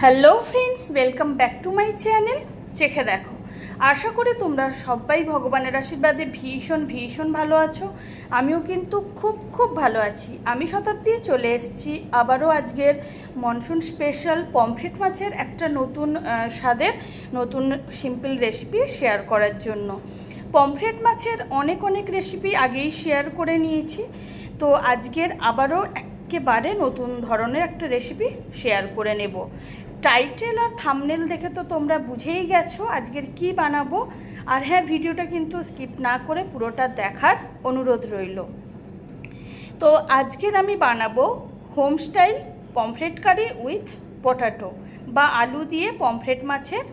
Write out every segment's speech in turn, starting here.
Hello friends, welcome back to my channel চেখে দেখো। আশা করি তোমরা সবাই ভগবানের আশীর্বাদে ভীষণ ভীষণ ভালো আছো। আমিও কিন্তু খুব ভালো আছি। আমি শতাব্দী চলে এসেছি আবারও আজকের মনসুন স্পেশাল পমফ্রেট মাছের একটা নতুন স্বাদের নতুন সিম্পল রেসিপি শেয়ার করার জন্য। পমফ্রেট মাছের অনেক রেসিপি আগেই শেয়ার করে নিয়েছি, তো আজকের আবারও একেবারে নতুন ধরনের একটা রেসিপি শেয়ার করে নেব। টাইটেল আর থাম্বনেল দেখে তো তোমরা বুঝেই গেছো আজকের কি বানাবো। আর হ্যাঁ, ভিডিওটা কিন্তু স্কিপ না করে পুরোটা দেখার অনুরোধ রইল। তো আজকের আমি বানাবো home style pomfret curry with potato বা আলু দিয়ে পমফ্রেট মাছের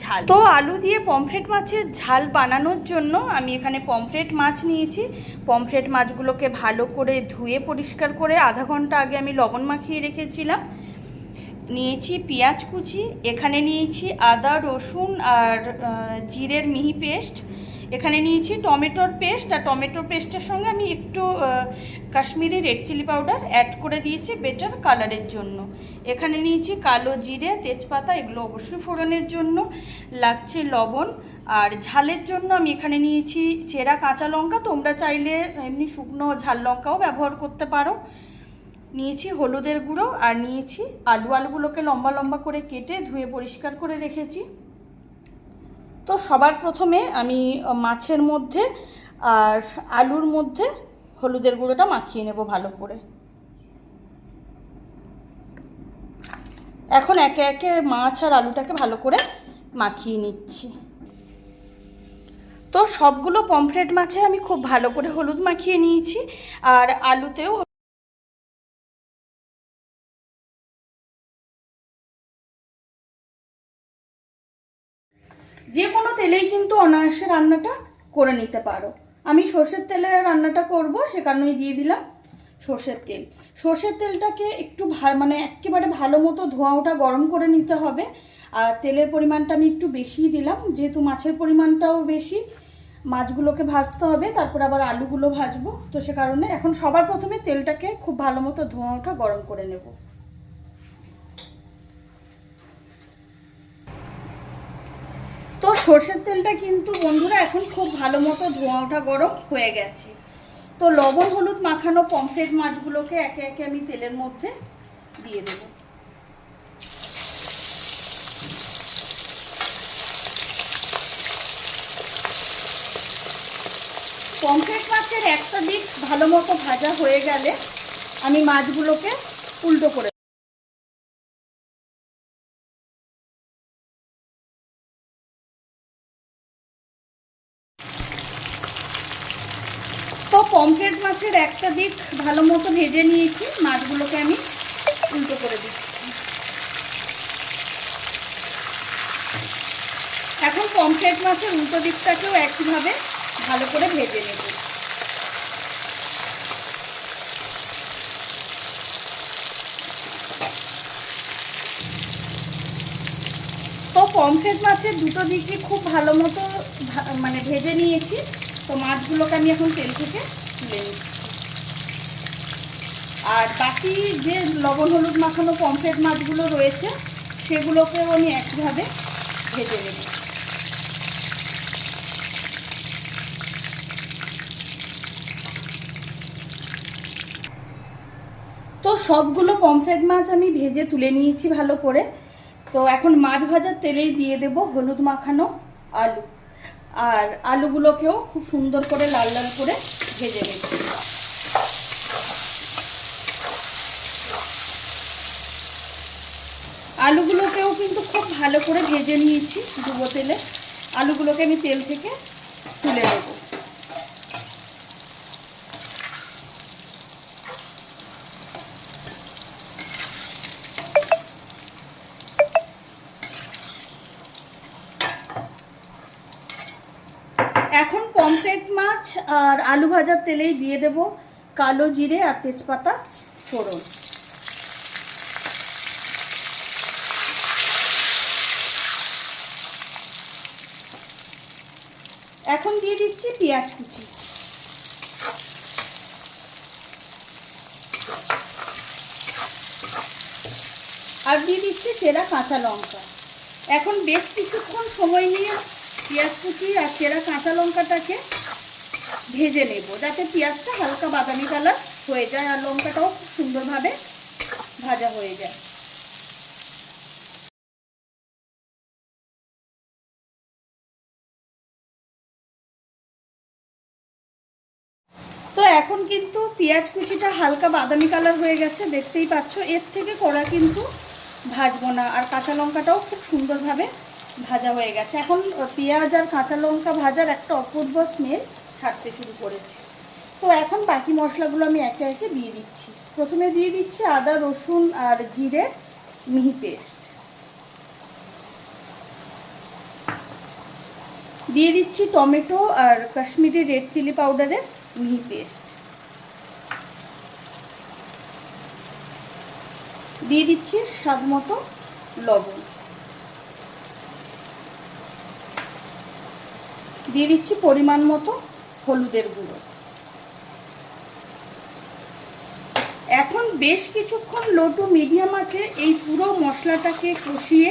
ঝাল। তো আলু দিয়ে পমফ্রেট মাছের ঝাল বানানোর জন্য আমি এখানে পমফ্রেট মাছ নিয়েছি। পমফ্রেট মাছগুলোকে ভালো করে ধুয়ে পরিষ্কার করে আধা ঘন্টা আগে আমি লবণ মাখিয়ে রেখেছিলাম। নিয়েছি পেঁয়াজ কুচি, এখানে নিয়েছি আদা রসুন আর জিরের মিহি পেস্ট, এখানে নিয়েছি টমেটোর পেস্ট, আর টমেটোর পেস্টের সঙ্গে আমি একটু Kashmiri red chilli powder add করে দিয়েছি বেটার কালারের জন্য। এখানে নিয়েছি কালো জিরে, তেজপাতা, এগুলো অবশ্যই ফোড়নের জন্য লাগছে লবণ। আর ঝালের জন্য আমি এখানে নিয়েছি চেরা কাঁচা লঙ্কা, তোমরা চাইলে এমনি শুকনো ঝাল লঙ্কাও ব্যবহার করতে পারো। নিয়েছি হলুদের গুঁড়ো আর নিয়েছি আলুগুলোকে লম্বা লম্বা করে কেটে ধুয়ে পরিষ্কার করে রেখেছি। তো সবার প্রথমে আমি মাছের মধ্যে আর আলুর মধ্যে হলুদের গুঁড়োটা মাখিয়ে নেব ভালো করে। এখন একে একে মাছ আর আলুটাকে ভালো করে মাখিয়ে নিচ্ছি। তো সবগুলো পমফ্রেট মাছে আমি খুব ভালো করে হলুদ মাখিয়ে নিয়েছি, আর আলুতেও যে কোনো তেলেই কিন্তু অনায়াসে রান্নাটা করে নিতে পারো। আমি সর্ষের তেলে রান্নাটা করব, সে কারণেই দিয়ে দিলাম সর্ষের তেল। সর্ষের তেলটাকে একটু মানে একেবারে ভালো মতো ধোঁয়া ওটা গরম করে নিতে হবে। আর তেলের পরিমাণটা আমি একটু বেশিই দিলাম, যেহেতু মাছের পরিমাণটাও বেশি। মাছগুলোকে ভাজতে হবে, তারপর আবার আলুগুলো ভাজবো, তো সে কারণে এখন সবার প্রথমে তেলটাকে খুব ভালো মতো ধোঁয়া ওঠা গরম করে নেব। তো সর্ষের তেলটা কিন্তু বন্ধুরা এখন খুব ভালো মতো ধোঁয়া ওঠা গরম হয়ে গেছে। তো লবণ হলুদ মাখানো পমফ্রেট মাছগুলোকে একে একে আমি তেলের মধ্যে দিয়ে দেব। পমফ্রেট মাছের একটা দিক ভালো মতো ভাজা হয়ে গেলে আমি মাছগুলোকে উল্টো করে। তো পমফ্রেট মাছের একটা দিক ভালো মতো ভেজে নিয়েছি, মাছগুলোকে আমি উল্টো করে দিচ্ছি। এখন পমফ্রেট মাছের উল্টো দিকটাকেও একইভাবে ভালো করে ভেজে নেব। তো পমফ্রেট মাছের দুটো দিকই খুব ভালো মতো মানে ভেজে নিয়েছি। তো মাছগুলোকে আমি এখন তেল থেকে তুলে নিচ্ছি। আর বাকি যে লবণ হলুদ মাখানো পমফ্রেট মাছগুলো রয়েছে সেগুলোকেও আমি একইভাবে ভেজে নেব। তো সবগুলো পমফ্রেট মাছ আমি ভেজে তুলে নিয়েছি ভালো করে। তো এখন মাছ ভাজার তেলেই দিয়ে দেব হলুদ মাখানো আলু, আর আলুগুলোকেও খুব সুন্দর করে লাল লাল করে ভেজে নেব। আলুগুলোকেও কিন্তু খুব ভালো করে ভেজে নিয়েছি ডুবো তেলে। আলুগুলোকে আমি তেল থেকে তুলে নেব। এখন পমফ্রেট মাছ আর আলু ভাজার তেলেই দিয়ে দেব কালো জিরে আর তেজপাতা ফোড়ন। এখন দিয়ে দিচ্ছি পেঁয়াজ কুচি। আর দিয়ে দিচ্ছি চেরা কাঁচা লঙ্কা। এখন বেশ কিছুক্ষণ সময় নিয়ে পেঁয়াজ কুচি আর চেরা কাঁচা লঙ্কাটাকে ভেজে নেব, যাতে পেঁয়াজটা হালকা বাদামি কালার হয়ে যায় আর লঙ্কাটাও খুব সুন্দরভাবে ভাজা হয়ে যায়। তো এখন কিন্তু পেঁয়াজ কুচিটা হালকা বাদামি কালার হয়ে গেছে, দেখতেই পাচ্ছ। এর থেকে কড়া কিন্তু ভাজবো না, আর কাঁচা লঙ্কাটাও খুব সুন্দরভাবে ভাজা হয়ে গেছে। এখন পেঁয়াজ আর কাঁচা লঙ্কা ভাজার একটা অপূর্ব স্মেল ছাড়তে শুরু করেছে। তো এখন বাকি মশলাগুলো আমি একে একে দিয়ে দিচ্ছি। প্রথমে দিয়ে দিচ্ছি আদা রসুন আর জিরে মিহি পেস্ট, দিয়ে দিচ্ছি টমেটো আর কাশ্মীরি রেড চিলি পাউডারের মিহি পেস্ট, দিয়ে দিচ্ছি স্বাদ মতো লবণ, দিয়ে দিচ্ছি পরিমাণ মতো হলুদের গুঁড়ো। এখন বেশ কিছুক্ষণ লো টু মিডিয়াম আছে এই পুরো মশলাটাকে কষিয়ে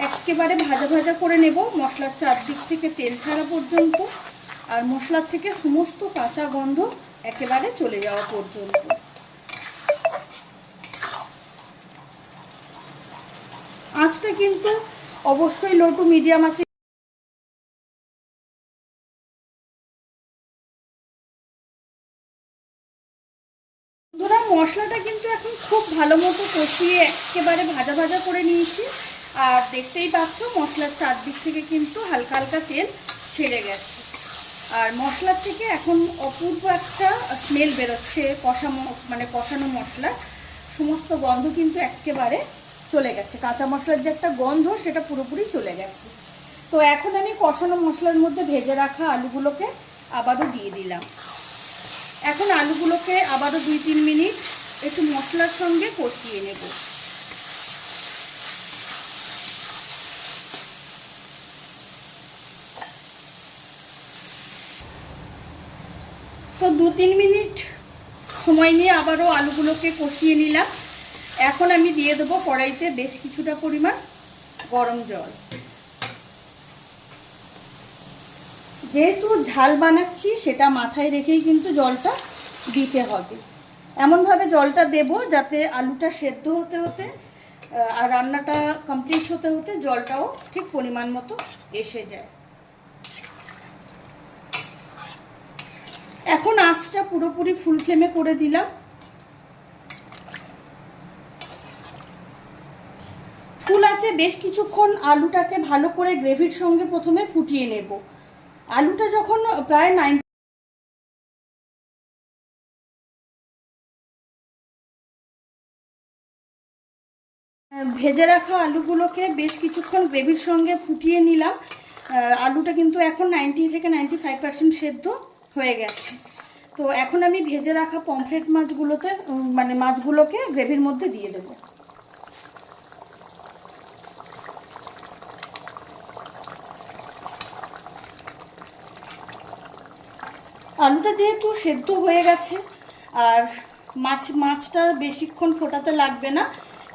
একেবারে ভাজা ভাজা করে নেব, মশলার চারদিক থেকে তেল ছাড়া পর্যন্ত আর মশলার থেকে সমস্ত কাঁচা গন্ধ একেবারে চলে যাওয়া পর্যন্ত। আঁচটা কিন্তু অবশ্যই লো টু মিডিয়াম আছে। মশলাটা কিন্তু এখন খুব ভালো মতো কষিয়ে একেবারে ভাজা ভাজা করে নিয়েছি, আর দেখতেই পাচ্ছ মশলার চারদিক থেকে কিন্তু হালকা হালকা তেল ছেড়ে গেছে, আর মশলার থেকে এখন অপূর্ব একটা স্মেল বেরোচ্ছে। কষানো মশলা সমস্ত গন্ধ কিন্তু একেবারে চলে গেছে, কাঁচা মশলার যে একটা গন্ধ সেটা পুরোপুরি চলে গেছে। তো এখন আমি কষানো মশলার মধ্যে ভেজে রাখা আলুগুলোকে আবারও দিয়ে দিলাম। এখন আলুগুলোকে আবারও 2-3 মিনিট একটু মশলার সঙ্গে কষিয়ে নেব। তো 2-3 মিনিট সময় নিয়ে আবারও আলুগুলোকে কষিয়ে নিলাম। এখন আমি দিয়ে দেবো কড়াইতে বেশ কিছুটা পরিমাণ গরম জল। যেহেতু ঝাল বানাচ্ছি সেটা মাথায় রেখেই কিন্তু জলটা দিতে হবে। এমনভাবে জলটা দেব যাতে আলুটা সেদ্ধ হতে হতে আর রান্নাটা কমপ্লিট হতে হতে জলটাও ঠিক পরিমাণ মতো এসে যায়। এখন আঁচটা পুরোপুরি ফুল ফ্লেমে করে দিলাম। ফুল আছে বেশ কিছুক্ষণ আলুটাকে ভালো করে গ্রেভির সঙ্গে প্রথমে ফুটিয়ে নেব। আলুটা যখন প্রায় 90 ভেজে রাখা আলুগুলোকে বেশ কিছুক্ষণ গ্রেভির সঙ্গে ফুটিয়ে নিলাম। আলুটা কিন্তু এখন 90 থেকে 95% সেদ্ধ হয়ে গেছে। তো এখন আমি ভেজে রাখা পমফ্রেট মাছগুলোকে গ্রেভির মধ্যে দিয়ে দেবো। আলুটা যেহেতু সেদ্ধ হয়ে গেছে আর মাছটা বেশিক্ষণ ফোটাতে লাগবে না,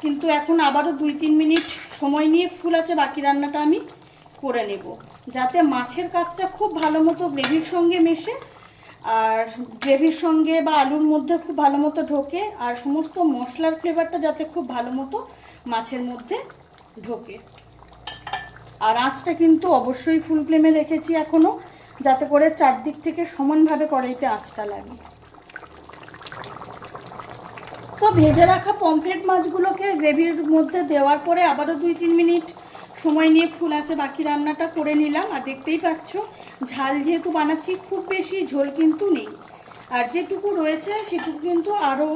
কিন্তু এখন আবারও 2-3 মিনিট সময় নিয়ে ফুল আছে বাকি রান্নাটা আমি করে নেব, যাতে মাছের কাতটা খুব ভালো মতো গ্রেভির সঙ্গে মেশে আর গ্রেভির সঙ্গে বা আলুর মধ্যে খুব ভালো মতো ঢোকে, আর সমস্ত মশলার ফ্লেভারটা যাতে খুব ভালো মতো মাছের মধ্যে ঢোকে। আর আঁচটা কিন্তু অবশ্যই ফুল ফ্লেমে রেখেছি এখনও, যাতে করে চারদিক থেকে সমানভাবে কড়াইতে আঁচটা লাগে। তো ভেজে রাখা পমফ্রেট মাছগুলোকে গ্রেভির মধ্যে দেওয়ার পরে আবারও 2-3 মিনিট সময় নিয়ে ফুল আছে বাকি রান্নাটা করে নিলাম। আর দেখতেই পাচ্ছ ঝাল যেহেতু বানাচ্ছি খুব বেশি ঝোল কিন্তু নেই, আর যেটুকু রয়েছে সেটুকু কিন্তু আরও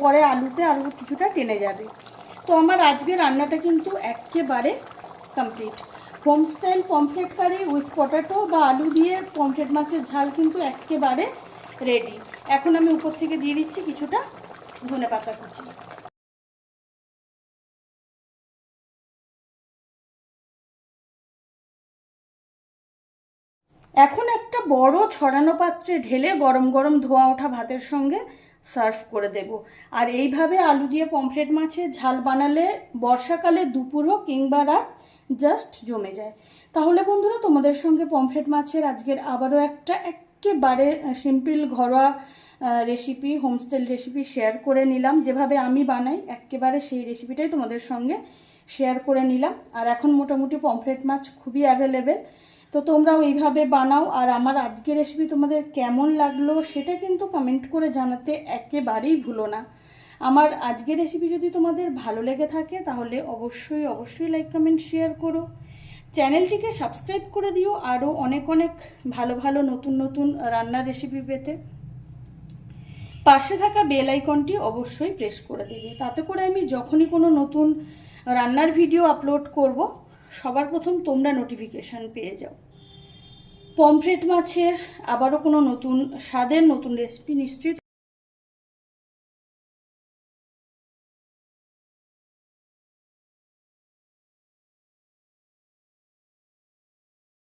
পরে আলুতে আরও কিছুটা টেনে যাবে। তো আমার আজকে রান্নাটা কিন্তু একেবারে complete. Home style pomfret curry with potato বা আলু দিয়ে পমফ্রেট মাছের ঝাল কিন্তু একেবারে রেডি। এখন আমি উপর থেকে দিয়ে দিচ্ছি কিছুটা ধনেপাতা কুচি। এখন একটা বড় ছড়ানো পাত্রে ঢেলে গরম গরম ধোয়া ওঠা ভাতের সঙ্গে সার্ভ করে দেব। আর এইভাবে আলু দিয়ে পমফ্রেট মাছের ঝাল বানালে বর্ষাকালে দুপুর হোক কিংবা রাত জাস্ট জমে যায়। তাহলে বন্ধুরা, তোমাদের সঙ্গে পমফ্রেট মাছের আজকের আবারও একটা একেবারে সিম্পল ঘরোয়া রেসিপি, হোমস্টাইল রেসিপি শেয়ার করে নিলাম। যেভাবে আমি বানাই একেবারে সেই রেসিপিটাই তোমাদের সঙ্গে শেয়ার করে নিলাম। আর এখন মোটামুটি পমফ্রেট মাছ খুবই অ্যাভেলেবেল, তো তোমরাও এইভাবে বানাও। আর আমার আজকের রেসিপি তোমাদের কেমন লাগলো সেটা কিন্তু কমেন্ট করে জানাতে একেবারেই ভুলো না। আমার আজকের রেসিপি যদি তোমাদের ভালো লেগে থাকে তাহলে অবশ্যই অবশ্যই লাইক কমেন্ট শেয়ার করো, চ্যানেলটিকে সাবস্ক্রাইব করে দিও আরও অনেক অনেক ভালো ভালো নতুন নতুন রান্নার রেসিপি পেতে। পাশে থাকা বেল আইকনটি অবশ্যই প্রেস করে দেবে, তাতে করে আমি যখনই কোনো নতুন রান্নার ভিডিও আপলোড করব সবার প্রথম তোমরা নোটিফিকেশান পেয়ে যাও। পমফ্রেট মাছের আবারও কোনো নতুন স্বাদের নতুন রেসিপি নিশ্চয়ই